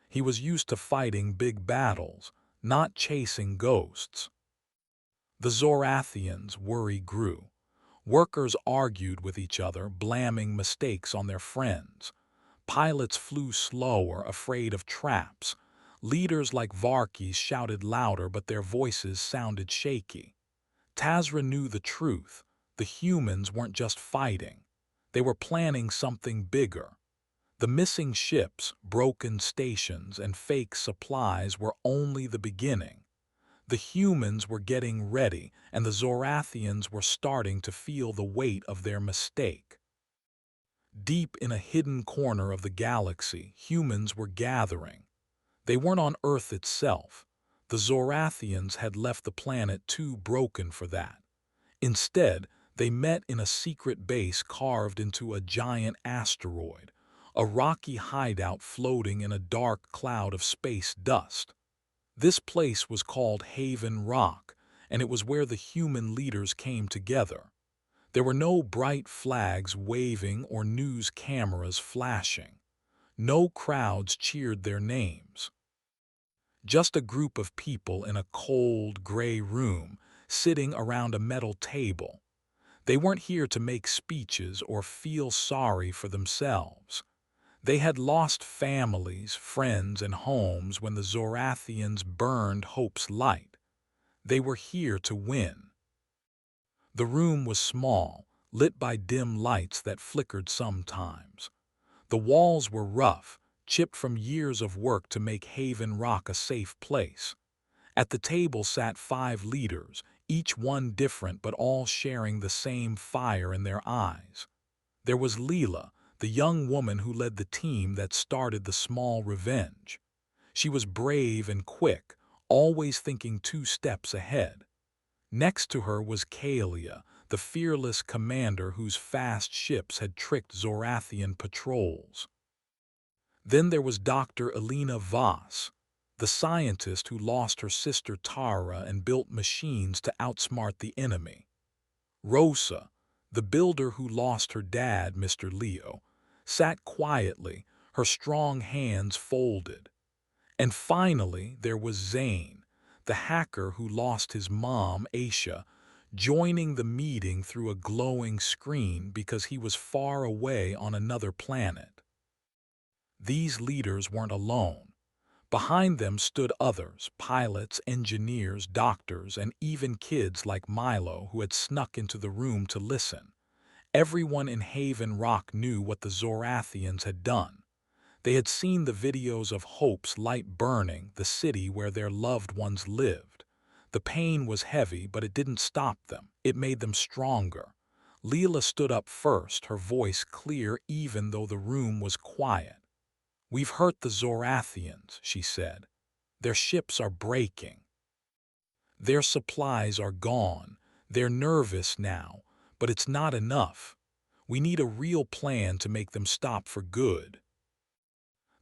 He was used to fighting big battles, not chasing ghosts. The Zorathians' worry grew. Workers argued with each other, blaming mistakes on their friends. Pilots flew slower, afraid of traps. Leaders like Varkes shouted louder, but their voices sounded shaky. Tazra knew the truth. The humans weren't just fighting. They were planning something bigger. The missing ships, broken stations, and fake supplies were only the beginning. The humans were getting ready, and the Zorathians were starting to feel the weight of their mistake. Deep in a hidden corner of the galaxy, humans were gathering. They weren't on Earth itself. The Zorathians had left the planet too broken for that. Instead, they met in a secret base carved into a giant asteroid, a rocky hideout floating in a dark cloud of space dust. This place was called Haven Rock, and it was where the human leaders came together. There were no bright flags waving or news cameras flashing. No crowds cheered their names. Just a group of people in a cold, gray room, sitting around a metal table. They weren't here to make speeches or feel sorry for themselves. They had lost families, friends, and homes when the Zorathians burned Hope's light. They were here to win. The room was small, lit by dim lights that flickered sometimes. The walls were rough, chipped from years of work to make Haven Rock a safe place. At the table sat 5 leaders, each one different but all sharing the same fire in their eyes. There was Leela, the young woman who led the team that started the small revenge. She was brave and quick, always thinking 2 steps ahead. Next to her was Kalia, the fearless commander whose fast ships had tricked Zorathian patrols. Then there was Dr. Elena Voss, the scientist who lost her sister Tara and built machines to outsmart the enemy. Rosa, the builder who lost her dad, Mr. Leo, sat quietly, her strong hands folded. And finally, there was Zane, the hacker who lost his mom, Aisha, joining the meeting through a glowing screen because he was far away on another planet. These leaders weren't alone. Behind them stood others, pilots, engineers, doctors, and even kids like Milo who had snuck into the room to listen. Everyone in Haven Rock knew what the Zorathians had done. They had seen the videos of Hope's light burning the city where their loved ones lived. The pain was heavy, but it didn't stop them. It made them stronger. Leela stood up first, her voice clear even though the room was quiet. "We've hurt the Zorathians," she said. "Their ships are breaking. Their supplies are gone. They're nervous now, but it's not enough. We need a real plan to make them stop for good."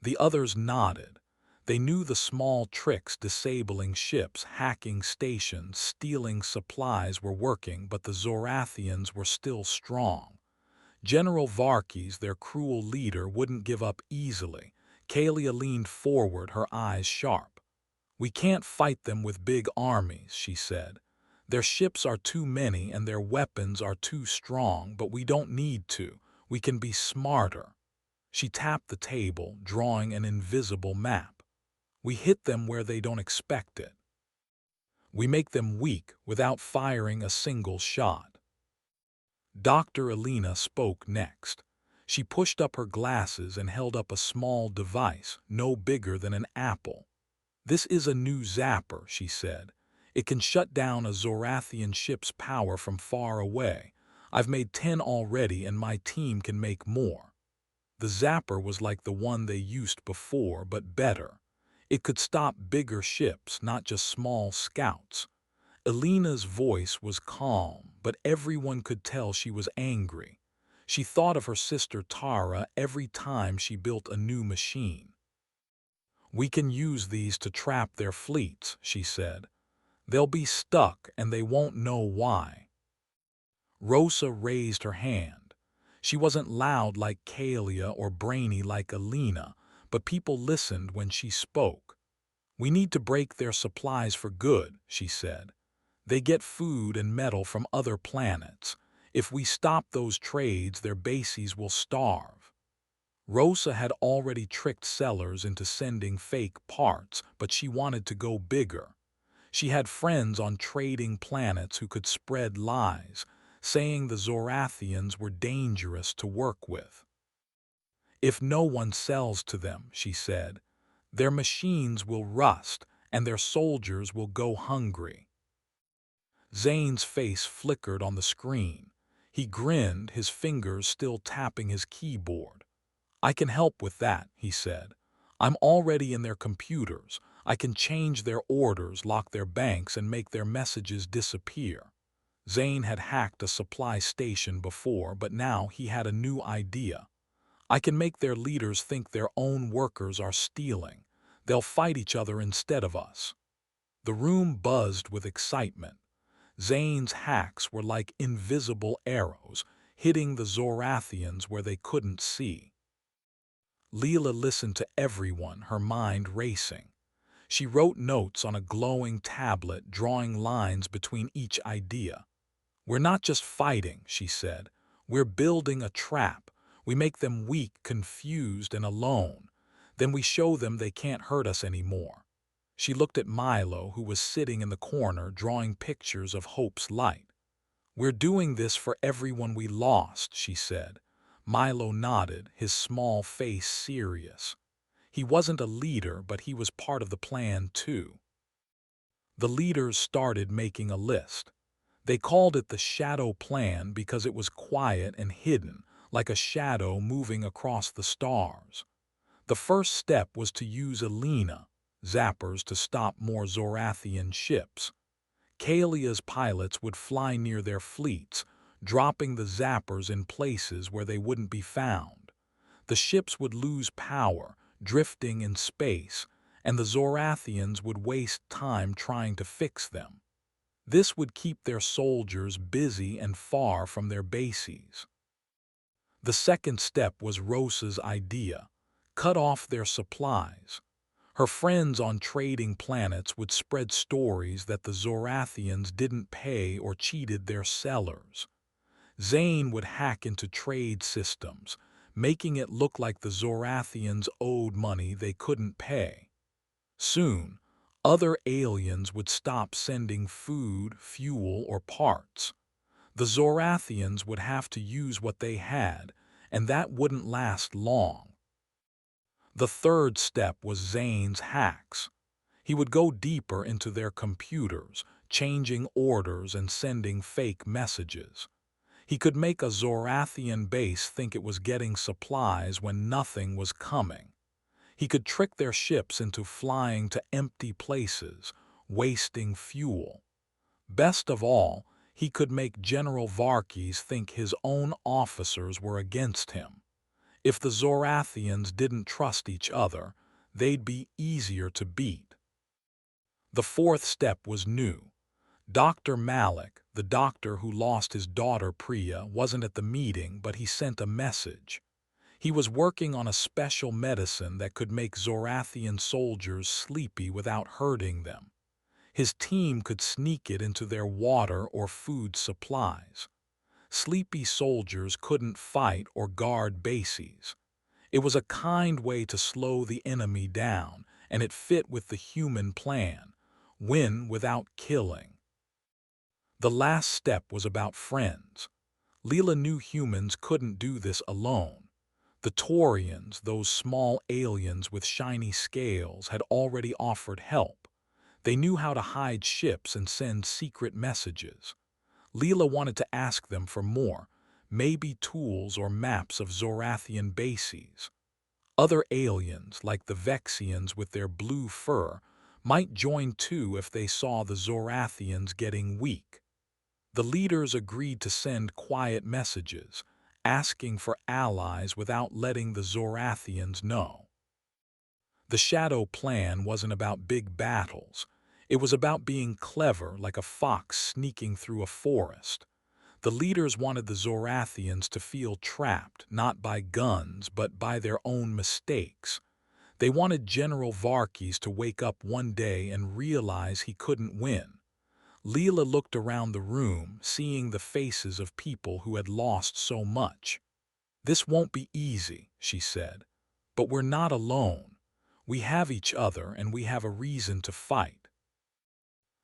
The others nodded. They knew the small tricks disabling ships, hacking stations, stealing supplies were working, but the Zorathians were still strong. General Varkes, their cruel leader, wouldn't give up easily. Kalia leaned forward, her eyes sharp. "We can't fight them with big armies," she said. "Their ships are too many and their weapons are too strong, but we don't need to. We can be smarter." She tapped the table, drawing an invisible map. "We hit them where they don't expect it. We make them weak without firing a single shot." Dr. Elena spoke next. She pushed up her glasses and held up a small device, no bigger than an apple. "This is a new zapper," she said. "It can shut down a Zorathian ship's power from far away. I've made 10 already and my team can make more." The zapper was like the one they used before, but better. It could stop bigger ships, not just small scouts. Elena's voice was calm, but everyone could tell she was angry. She thought of her sister Tara every time she built a new machine. "We can use these to trap their fleets," she said. "They'll be stuck and they won't know why." Rosa raised her hand. She wasn't loud like Kalia or brainy like Elena, but people listened when she spoke. "We need to break their supplies for good," she said. "They get food and metal from other planets. If we stop those trades, their bases will starve." Rosa had already tricked sellers into sending fake parts, but she wanted to go bigger. She had friends on trading planets who could spread lies, saying the Zorathians were dangerous to work with. "If no one sells to them," she said, "their machines will rust and their soldiers will go hungry." Zane's face flickered on the screen. He grinned, his fingers still tapping his keyboard. "I can help with that," he said. "I'm already in their computers. I can change their orders, lock their banks, and make their messages disappear." Zane had hacked a supply station before, but now he had a new idea. "I can make their leaders think their own workers are stealing. They'll fight each other instead of us." The room buzzed with excitement. Zane's hacks were like invisible arrows, hitting the Zorathians where they couldn't see. Leela listened to everyone, her mind racing. She wrote notes on a glowing tablet, drawing lines between each idea. "We're not just fighting," she said. "We're building a trap. We make them weak, confused, and alone. Then we show them they can't hurt us anymore." She looked at Milo, who was sitting in the corner, drawing pictures of Hope's light. "We're doing this for everyone we lost," she said. Milo nodded, his small face serious. He wasn't a leader, but he was part of the plan, too. The leaders started making a list. They called it the Shadow Plan because it was quiet and hidden, like a shadow moving across the stars. The first step was to use Alina, zappers, to stop more Zorathian ships. Kalia's pilots would fly near their fleets, dropping the zappers in places where they wouldn't be found. The ships would lose power, drifting in space, and the Zorathians would waste time trying to fix them. This would keep their soldiers busy and far from their bases. The second step was Rosa's idea: cut off their supplies. Her friends on trading planets would spread stories that the Zorathians didn't pay or cheated their sellers. Zane would hack into trade systems, making it look like the Zorathians owed money they couldn't pay. Soon, other aliens would stop sending food, fuel, or parts. The Zorathians would have to use what they had, and that wouldn't last long. The third step was Zane's hacks. He would go deeper into their computers, changing orders and sending fake messages. He could make a Zorathian base think it was getting supplies when nothing was coming. He could trick their ships into flying to empty places, wasting fuel. Best of all, he could make General Varkes think his own officers were against him. If the Zorathians didn't trust each other, they'd be easier to beat. The fourth step was new. Dr. Malik, the doctor who lost his daughter Priya, wasn't at the meeting, but he sent a message. He was working on a special medicine that could make Zorathian soldiers sleepy without hurting them. His team could sneak it into their water or food supplies. Sleepy soldiers couldn't fight or guard bases. It was a kind way to slow the enemy down, and it fit with the human plan: win without killing. The last step was about friends. Leela knew humans couldn't do this alone. The Taurians, those small aliens with shiny scales, had already offered help. They knew how to hide ships and send secret messages. Leela wanted to ask them for more, maybe tools or maps of Zorathian bases. Other aliens, like the Vexians with their blue fur, might join too if they saw the Zorathians getting weak. The leaders agreed to send quiet messages, asking for allies without letting the Zorathians know. The Shadow Plan wasn't about big battles. It was about being clever, like a fox sneaking through a forest. The leaders wanted the Zorathians to feel trapped, not by guns, but by their own mistakes. They wanted General Varkes to wake up one day and realize he couldn't win. Leela looked around the room, seeing the faces of people who had lost so much. "This won't be easy," she said, "but we're not alone. We have each other, and we have a reason to fight."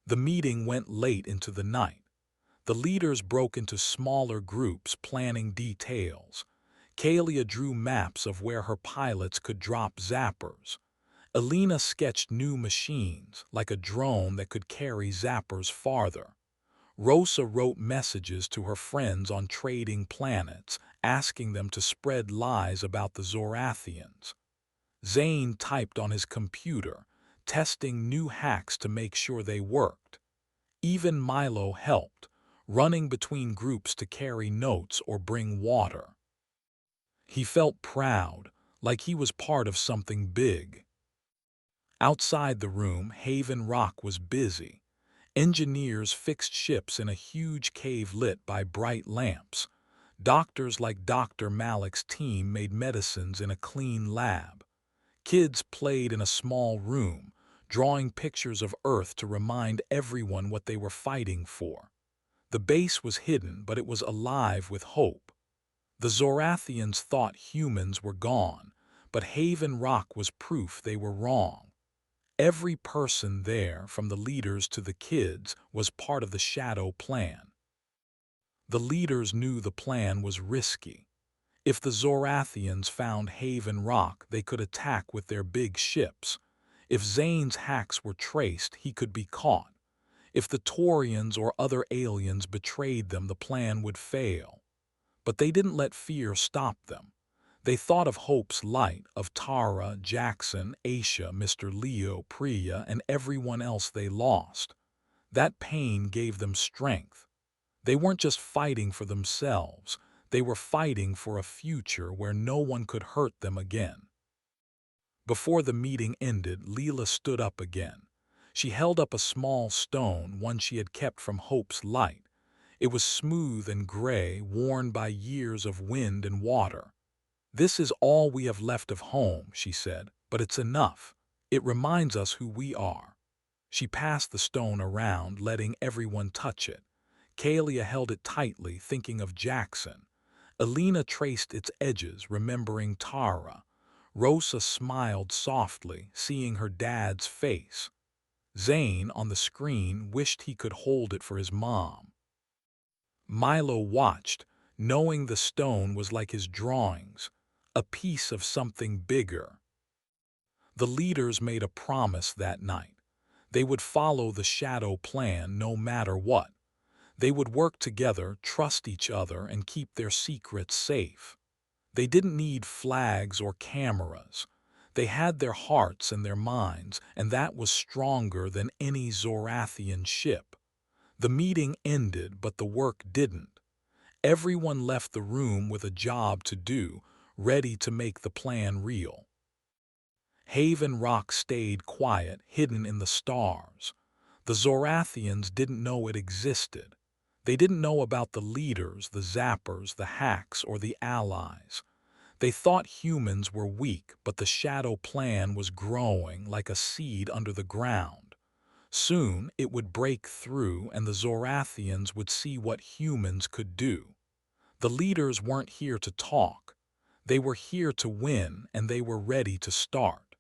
The meeting went late into the night. The leaders broke into smaller groups, planning details. Kalia drew maps of where her pilots could drop zappers. Alina sketched new machines, like a drone that could carry zappers farther. Rosa wrote messages to her friends on trading planets, asking them to spread lies about the Zorathians. Zane typed on his computer, testing new hacks to make sure they worked. Even Milo helped, running between groups to carry notes or bring water. He felt proud, like he was part of something big. Outside the room, Haven Rock was busy. Engineers fixed ships in a huge cave lit by bright lamps. Doctors like Dr. Malik's team made medicines in a clean lab. Kids played in a small room, drawing pictures of Earth to remind everyone what they were fighting for. The base was hidden, but it was alive with hope. The Zorathians thought humans were gone, but Haven Rock was proof they were wrong. Every person there, from the leaders to the kids, was part of the Shadow Plan. The leaders knew the plan was risky. If the Zorathians found Haven Rock, they could attack with their big ships. If Zane's hacks were traced, he could be caught. If the Taurians or other aliens betrayed them, the plan would fail. But they didn't let fear stop them. They thought of Hope's light, of Tara, Jackson, Aisha, Mr. Leo, Priya, and everyone else they lost. That pain gave them strength. They weren't just fighting for themselves. They were fighting for a future where no one could hurt them again. Before the meeting ended, Leela stood up again. She held up a small stone, one she had kept from Hope's light. It was smooth and gray, worn by years of wind and water. "This is all we have left of home," she said, "but it's enough. It reminds us who we are." She passed the stone around, letting everyone touch it. Kalia held it tightly, thinking of Jackson. Alina traced its edges, remembering Tara. Rosa smiled softly, seeing her dad's face. Zane, on the screen, wished he could hold it for his mom. Milo watched, knowing the stone was like his drawings, a piece of something bigger. The leaders made a promise that night. They would follow the Shadow Plan no matter what. They would work together, trust each other, and keep their secrets safe. They didn't need flags or cameras. They had their hearts and their minds, and that was stronger than any Zorathian ship. The meeting ended, but the work didn't. Everyone left the room with a job to do, ready to make the plan real. Haven Rock stayed quiet, hidden in the stars. The Zorathians didn't know it existed. They didn't know about the leaders, the zappers, the hacks, or the allies. They thought humans were weak, but the Shadow Plan was growing like a seed under the ground. Soon it would break through, and the Zorathians would see what humans could do. The leaders weren't here to talk. They were here to win, and they were ready to start.